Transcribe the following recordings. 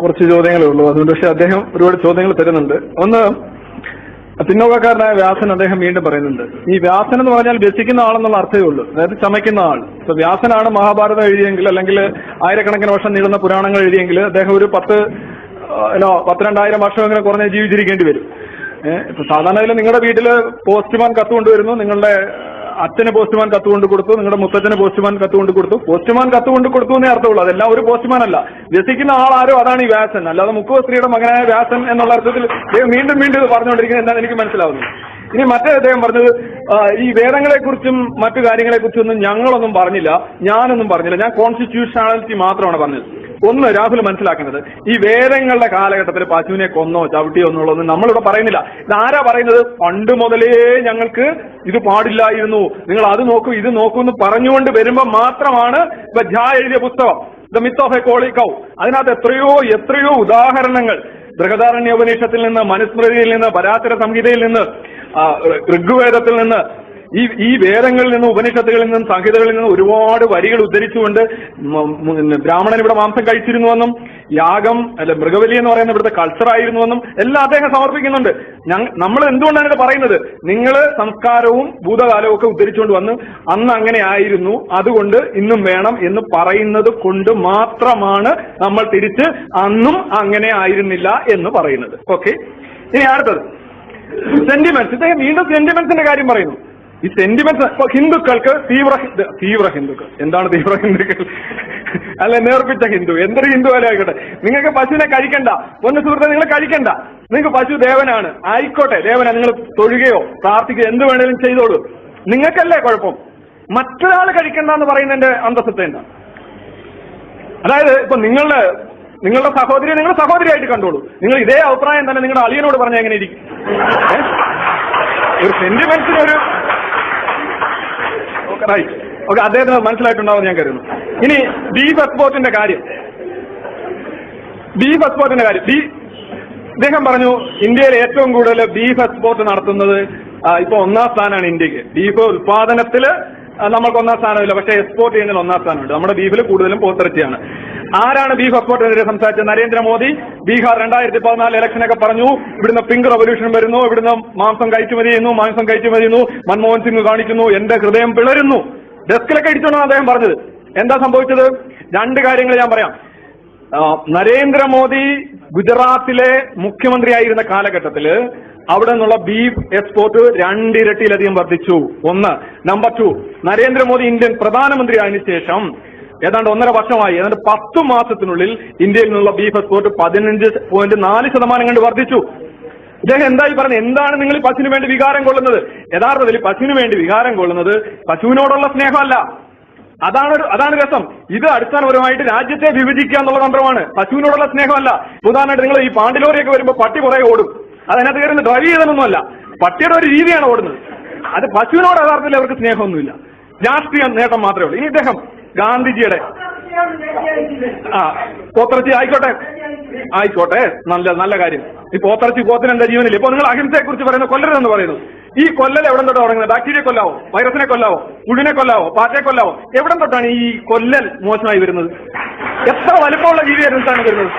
കുറച്ച് ചോദ്യങ്ങളേ ഉള്ളൂ. അതുകൊണ്ട് പക്ഷെ അദ്ദേഹം ഒരുപാട് ചോദ്യങ്ങൾ തരുന്നുണ്ട്. ഒന്ന്, പിന്നോക്കക്കാരനായ വ്യാസൻ അദ്ദേഹം വീണ്ടും പറയുന്നുണ്ട്, ഈ വ്യാസൻ എന്ന് പറഞ്ഞാൽ വ്യസിക്കുന്ന ആളെന്നുള്ള അർത്ഥമേ ഉള്ളൂ, അതായത് ചമയ്ക്കുന്ന ആൾ. ഇപ്പൊ വ്യാസനാണ് മഹാഭാരതം എഴുതിയെങ്കിൽ, അല്ലെങ്കിൽ ആയിരക്കണക്കിന് വർഷം നീളുന്ന പുരാണങ്ങൾ എഴുതിയെങ്കിൽ അദ്ദേഹം ഒരു 10,000-2000 വർഷം അങ്ങനെ കുറഞ്ഞ ജീവിച്ചിരിക്കേണ്ടി വരും. ഇപ്പൊ സാധാരണ നിങ്ങളുടെ വീട്ടില് പോസ്റ്റ്മാൻ കത്ത് കൊണ്ടുവരുന്നു, നിങ്ങളുടെ അച്ഛന് പോസ്റ്റ്മാൻ കത്ത് കൊണ്ട് കൊടുത്തു, നിങ്ങളുടെ മുത്തച്ഛന് പോസ്റ്റ്മാൻ കത്ത് കൊണ്ട് കൊടുത്തു. പോസ്റ്റ്മാൻ കത്ത് കൊണ്ട് കൊടുത്തു എന്നേ അർത്ഥമുള്ളൂ. അതെല്ലാം ഒരു പോസ്റ്റ്മാൻ അല്ല. വ്യസിക്കുന്ന ആളാരോ അതാണ് ഈ വ്യാസൻ. അല്ലാതെ മുക്കുവ സ്ത്രീയുടെ മകനായ വ്യാസൻ എന്നുള്ള അർത്ഥത്തിൽ വീണ്ടും വീണ്ടും ഇത് പറഞ്ഞുകൊണ്ടിരിക്കുന്നത് എന്താണെന്ന് എനിക്ക് മനസ്സിലാവുന്നു. ഇനി മറ്റേ അദ്ദേഹം പറഞ്ഞത്, ഈ വേദങ്ങളെക്കുറിച്ചും മറ്റു കാര്യങ്ങളെക്കുറിച്ചൊന്നും ഞങ്ങളൊന്നും പറഞ്ഞില്ല, ഞാനൊന്നും പറഞ്ഞില്ല, ഞാൻ കോൺസ്റ്റിറ്റ്യൂഷണാലിറ്റി മാത്രമാണ് പറഞ്ഞത്. ഒന്ന്, രാഹുൽ മനസ്സിലാക്കുന്നത്, ഈ വേദങ്ങളുടെ കാലഘട്ടത്തിൽ പശുവിനെ കൊന്നോ ചവിട്ടിയോ എന്നുള്ളതൊന്നും നമ്മളിവിടെ പറയുന്നില്ല. ഇതാരാ പറയുന്നത്? പണ്ട് മുതലേ ഞങ്ങൾക്ക് ഇത് പാടില്ലായിരുന്നു, നിങ്ങൾ അത് നോക്കൂ ഇത് നോക്കൂ എന്ന് പറഞ്ഞുകൊണ്ട് വരുമ്പോൾ മാത്രമാണ് ഇപ്പൊ ഝാ എഴുതിയ പുസ്തകം ദ മിത്ത് ഓഫ് എ കോളി കൗ, അതിനകത്ത് എത്രയോ ഉദാഹരണങ്ങൾ ബൃഹദാരണ്യോപനിഷത്തിൽ നിന്ന്, മനുസ്മൃതിയിൽ നിന്ന്, പരാശര സംഹിതയിൽ നിന്ന്, ഋഗ്വേദത്തിൽ നിന്ന്, ഈ വേദങ്ങളിൽ നിന്നും ഉപനിഷത്തുകളിൽ നിന്നും സംഹിതകളിൽ നിന്നും ഒരുപാട് വരികൾ ഉദ്ധരിച്ചുകൊണ്ട് ബ്രാഹ്മണൻ ഇവിടെ മാംസം കഴിച്ചിരുന്നുവെന്നും യാഗം മൃഗബലി എന്ന് പറയുന്ന ഇവിടുത്തെ കൾച്ചറായിരുന്നുവെന്നും എല്ലാം അദ്ദേഹം സമർപ്പിക്കുന്നുണ്ട്. നമ്മൾ എന്തുകൊണ്ടാണ് ഇത് പറയുന്നത്? നിങ്ങൾ സംസ്കാരവും ഭൂതകാലവും ഒക്കെ ഉദ്ധരിച്ചുകൊണ്ട് വന്ന് അന്ന് അങ്ങനെ ആയിരുന്നു, അതുകൊണ്ട് ഇന്നും വേണം എന്ന് പറയുന്നത് കൊണ്ട് മാത്രമാണ് നമ്മൾ തിരിച്ച് അന്നും അങ്ങനെ ആയിരുന്നില്ല എന്ന് പറയുന്നത്. ഓക്കെ, ഇനി അടുത്തത് സെന്റിമെന്റ്സ്. ഇദ്ദേഹം വീണ്ടും സെന്റിമെന്റ്സിന്റെ കാര്യം പറയുന്നു. ഈ സെന്റിമെന്റ്സ് ഹിന്ദുക്കൾക്ക് തീവ്ര ഹിന്ദുക്കൾ. എന്താണ് തീവ്ര ഹിന്ദുക്കൾ? അല്ല, നേർപ്പിച്ച ഹിന്ദു, എന്തൊരു ഹിന്ദു അല്ല ആയിക്കോട്ടെ, നിങ്ങൾക്ക് പശുവിനെ കഴിക്കണ്ട, പൊന്നു സുഹൃത്തെ, നിങ്ങൾ കഴിക്കണ്ട, നിങ്ങൾക്ക് പശു ദേവനാണ്, ആയിക്കോട്ടെ, ദേവനാ, നിങ്ങൾ തൊഴുകയോ പ്രാർത്ഥിക്കുകയോ എന്ത് വേണേലും ചെയ്തോളൂ, നിങ്ങൾക്കല്ലേ കുഴപ്പം. മറ്റൊരാൾ കഴിക്കണ്ട എന്ന് പറയുന്നതിന്റെ അന്തസ്സത്തെ എന്താ? അതായത് ഇപ്പൊ നിങ്ങളുടെ സഹോദരിയെ നിങ്ങൾ സഹോദരിയായിട്ട് കണ്ടോളൂ. നിങ്ങൾ ഇതേ അഭിപ്രായം തന്നെ നിങ്ങളുടെ അളിയനോട് പറഞ്ഞാൽ എങ്ങനെ ഇരിക്കും? ഒരു സെന്റിമെന്റ്സിനൊരു ഓക്കെ, അദ്ദേഹത്തിന് മനസ്സിലായിട്ടുണ്ടാവും ഞാൻ കരുതുന്നു. ഇനി ബീഫ് എക്സ്പോർട്ടിന്റെ കാര്യം, ഇദ്ദേഹം പറഞ്ഞു ഇന്ത്യയിൽ ഏറ്റവും കൂടുതൽ ബീഫ് എക്സ്പോർട്ട് നടത്തുന്നത് ഇപ്പൊ 1ാം സ്ഥാനമാണ് ഇന്ത്യക്ക്. ബീഫ് ഉത്പാദനത്തില് നമ്മൾക്ക് 1ാം സ്ഥാനമില്ല, പക്ഷേ എക്സ്പോർട്ട് ചെയ്യുന്നതിൽ 1ാം സ്ഥാനമുണ്ട്. നമ്മുടെ ബീഫിൽ കൂടുതലും പോത്തിറച്ചിയാണ്. ആരാണ് ബീഫ് എക്സ്പോർട്ടിനെതിരെ സംസാരിച്ചത്? നരേന്ദ്രമോദി. ബീഹാർ 2014 ഇലക്ഷനൊക്കെ പറഞ്ഞു ഇവിടുന്ന് പിങ്ക് റവല്യൂഷൻ വരുന്നു, ഇവിടുന്ന് മാംസം കയറ്റുമതി ചെയ്യുന്നു, മൻമോഹൻ സിംഗ് കാണിക്കുന്നു, എന്റെ ഹൃദയം പിളരുന്നു, ഡെസ്കിലൊക്കെ ഇടിച്ചോണ്ടാണ് അദ്ദേഹം പറഞ്ഞത്. എന്താ സംഭവിച്ചത്? 2 കാര്യങ്ങൾ ഞാൻ പറയാം. നരേന്ദ്രമോദി ഗുജറാത്തിലെ മുഖ്യമന്ത്രിയായിരുന്ന കാലഘട്ടത്തില് അവിടെ നിന്നുള്ള ബീഫ് എക്സ്പോർട്ട് 2 ഇരട്ടിയിലധികം വർദ്ധിച്ചു. 1. നമ്പർ 2, നരേന്ദ്രമോദി ഇന്ത്യൻ പ്രധാനമന്ത്രി ആയതിനു ശേഷം ഏതാണ്ട് 1.5 വർഷമായി, ഏതാണ്ട് 10 മാസത്തിനുള്ളിൽ ഇന്ത്യയിൽ നിന്നുള്ള ബീഫ് എക്സ്പോർട്ട് 15.4% കണ്ട് വർദ്ധിച്ചു. ഇദ്ദേഹം എന്തായി പറഞ്ഞു? എന്താണ് നിങ്ങൾ പശുവിന് വേണ്ടി വികാരം കൊള്ളുന്നത്? യഥാർത്ഥത്തിൽ പശുവിന് വേണ്ടി വികാരം കൊള്ളുന്നത് പശുവിനോടുള്ള സ്നേഹമല്ല, അതാണ് രസം. ഇത് അടിസ്ഥാനപരമായിട്ട് രാജ്യത്തെ വിഭജിക്കുക എന്നുള്ള തന്ത്രമാണ്, പശുവിനോടുള്ള സ്നേഹമല്ല. ഉദാഹരണമായിട്ട് നിങ്ങൾ ഈ പാണ്ടിലോറിയൊക്കെ വരുമ്പോൾ പട്ടി പുറകെ ഓടും, അതിനകത്ത് കയറുന്ന ഡ്രൈവ് ചെയ്തതൊന്നുമല്ല, പട്ടിയുടെ ഒരു രീതിയാണ് ഓടുന്നത്. അത് പശുവിനോട് യഥാർത്ഥത്തിൽ അവർക്ക് സ്നേഹമൊന്നുമില്ല, രാഷ്ട്രീയ നേട്ടം മാത്രമേ ഉള്ളൂ. ഇനി ഇദ്ദേഹം ഗാന്ധിജിയുടെ പോത്തിറച്ചി ആയിക്കോട്ടെ, നല്ല കാര്യം. ഈ പോത്തിറച്ചി പോത്തിന് എന്താ ജീവനില്ല. ഇപ്പൊ നിങ്ങൾ അഹിംസയെ കുറിച്ച് പറയുന്നത് കൊല്ലരുതെന്ന് പറയുന്നു. ഈ കൊല്ലൽ എവിടെ തൊട്ടാണ് തുടങ്ങുന്നത്? ബാക്ടീരിയ കൊല്ലാവോ, വൈറസിനെ കൊല്ലാവോ, പുഴുവിനെ കൊല്ലാവോ, പാറ്റയെ കൊല്ലാവോ? എവിടെ തൊട്ടാണ് ഈ കൊല്ലൽ മോശമായി വരുന്നത്? എത്ര വലുപ്പമുള്ള ജീവിയായിട്ടാണ് വരുന്നത്?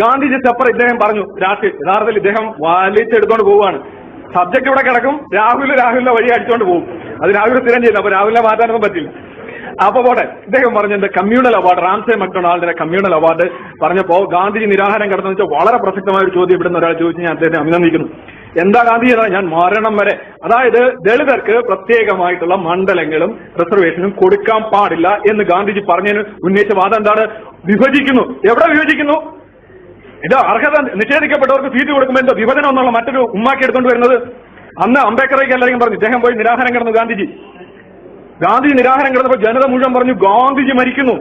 ഗാന്ധിജി സെപ്പറേറ്റ് ഇദ്ദേഹം പറഞ്ഞു രാഷ്ട്രീയം. യഥാർത്ഥത്തിൽ ഇദ്ദേഹം വലിച്ചെടുത്തോണ്ട് പോവുകയാണ്. സബ്ജക്ട് ഇവിടെ കിടക്കും, രാഹുലിന്റെ വഴി അടിച്ചോണ്ട് പോകും. അത് രാഹുൽ സ്ഥിരം ചെയ്യില്ല, അപ്പൊ രാഹുലിനെ മാറ്റാനൊന്നും പറ്റില്ല. അപ്പൊ പോട്ടെ, ഇദ്ദേഹം പറഞ്ഞത് കമ്മ്യൂണൽ അവാർഡ്, റാംസെ മക്ഡൊണാൾഡിന്റെ കമ്മ്യൂണൽ അവാർഡ് പറഞ്ഞപ്പോ ഗാന്ധിജി നിരാഹാരം കിടന്നു വെച്ചാൽ വളരെ പ്രസക്തമായ ഒരു ചോദ്യം ഇവിടുന്ന് ഒരാൾ ചോദിച്ചു. ഞാൻ അദ്ദേഹത്തെ അഭിനന്ദിക്കുന്നു. എന്താ ഗാന്ധിജി? ഞാൻ മരണം വരെ, അതായത് ദളിതർക്ക് പ്രത്യേകമായിട്ടുള്ള മണ്ഡലങ്ങളും റിസർവേഷനും കൊടുക്കാൻ പാടില്ല എന്ന് ഗാന്ധിജി പറഞ്ഞതിന് ഉന്നയിച്ച വാദം എന്താണ്? വിഭജിക്കുന്നു. എവിടെ വിഭജിക്കുന്നു? ഇത് അർഹത നിഷേധിക്കപ്പെട്ടവർക്ക് സീറ്റ് കൊടുക്കുമ്പോൾ എന്താ വിഭജനം എന്നുള്ള മറ്റൊരു ഉമ്മാക്കി എടുത്തുകൊണ്ട് വരുന്നത്? അന്ന് അംബേദ്കറേക്ക് എല്ലാവരും പറഞ്ഞു, ഇദ്ദേഹം പോയി നിരാഹാരം കിടന്നു. ഗാന്ധിജി നിരാഹാരം കിടന്നപ്പോൾ ജനത മുഴുവൻ പറഞ്ഞു ഗാന്ധിജി മരിക്കുന്നു,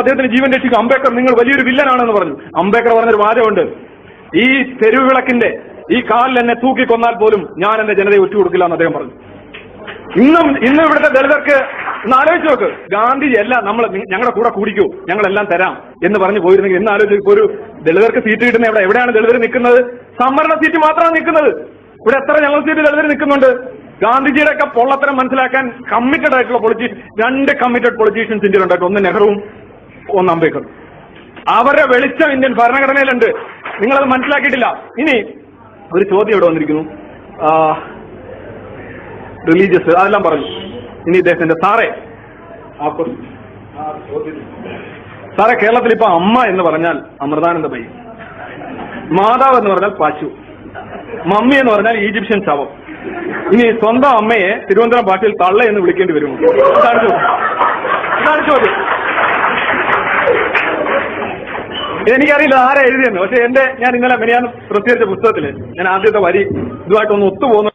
അദ്ദേഹത്തിന് ജീവൻ രക്ഷിക്കും. അംബേദ്കർ നിങ്ങൾ വലിയൊരു വില്ലനാണെന്ന് പറഞ്ഞു. അംബേദ്കർ പറഞ്ഞൊരു വാചകമുണ്ട്, ഈ തെരുവ് വിളക്കിന്റെ ഈ കാലിൽ എന്നെ തൂക്കിക്കൊന്നാൽ പോലും ഞാൻ എന്റെ ജനതയെ ഒറ്റുകൊടുക്കില്ല എന്ന് അദ്ദേഹം പറഞ്ഞു. ഇന്നും ഇവിടുത്തെ ദളിതർക്ക് ഒന്ന് ആലോചിച്ച് നോക്ക്, ഗാന്ധിജി എല്ലാം ഞങ്ങളുടെ കൂടെ കൂടിക്കൂ, ഞങ്ങളെല്ലാം തരാം എന്ന് പറഞ്ഞു പോയിരുന്നെങ്കിൽ ഇന്ന് ആലോചിച്ച് ഇപ്പൊ ഒരു ദളിതർക്ക് സീറ്റ് കിട്ടുന്ന എവിടെയാണ് ദളിതർ നിൽക്കുന്നത്? സംവരണ സീറ്റ് മാത്രമാണ് നിൽക്കുന്നത്. ഇവിടെ എത്ര ജനറൽ സീറ്റ് ദളിതർ നിൽക്കുന്നുണ്ട്? ഗാന്ധിജിയുടെ ഒക്കെ പൊള്ളത്തരം മനസ്സിലാക്കാൻ കമ്മിറ്റഡ് ആയിട്ടുള്ള 2 കമ്മിറ്റഡ് പൊളിറ്റീഷ്യൻസ് ഇന്ത്യയിലുണ്ടായിട്ട്, ഒന്ന് നെഹ്റുവും അംബേദ്കർ. അവരുടെ വെളിച്ചം ഇന്ത്യൻ ഭരണഘടനയിലുണ്ട്. നിങ്ങളത് മനസ്സിലാക്കിയിട്ടില്ല. ഇനി ഒരു ചോദ്യം ഇവിടെ വന്നിരിക്കുന്നു. റിലീജിയസ് അതെല്ലാം പറഞ്ഞു. ഇനി ഇദ്ദേഹത്തിന്റെ സാറേ കേരളത്തിൽ ഇപ്പൊ അമ്മ എന്ന് പറഞ്ഞാൽ അമൃതാനന്ദമയി, മാതാവ് എന്ന് പറഞ്ഞാൽ പാച്ചു, മമ്മി എന്ന് പറഞ്ഞാൽ ഈജിപ്ഷ്യൻ ശവം. ഇനി സ്വന്തം അമ്മയെ തിരുവനന്തപുരം ഭാഷയിൽ തള്ള എന്ന് വിളിക്കേണ്ടി വരുമോ? ഇതാണ് ചോദ്യം. എനിക്കറിയില്ല ആരാ എഴുതിയെന്ന്. പക്ഷെ ഞാൻ ഇന്നലെ മെനിയാൻ പ്രസിദ്ധീകരിച്ച പുസ്തകത്തില് ഞാൻ ആദ്യത്തെ വരി ഇതുമായിട്ടൊന്ന് ഒത്തുപോകുന്നു.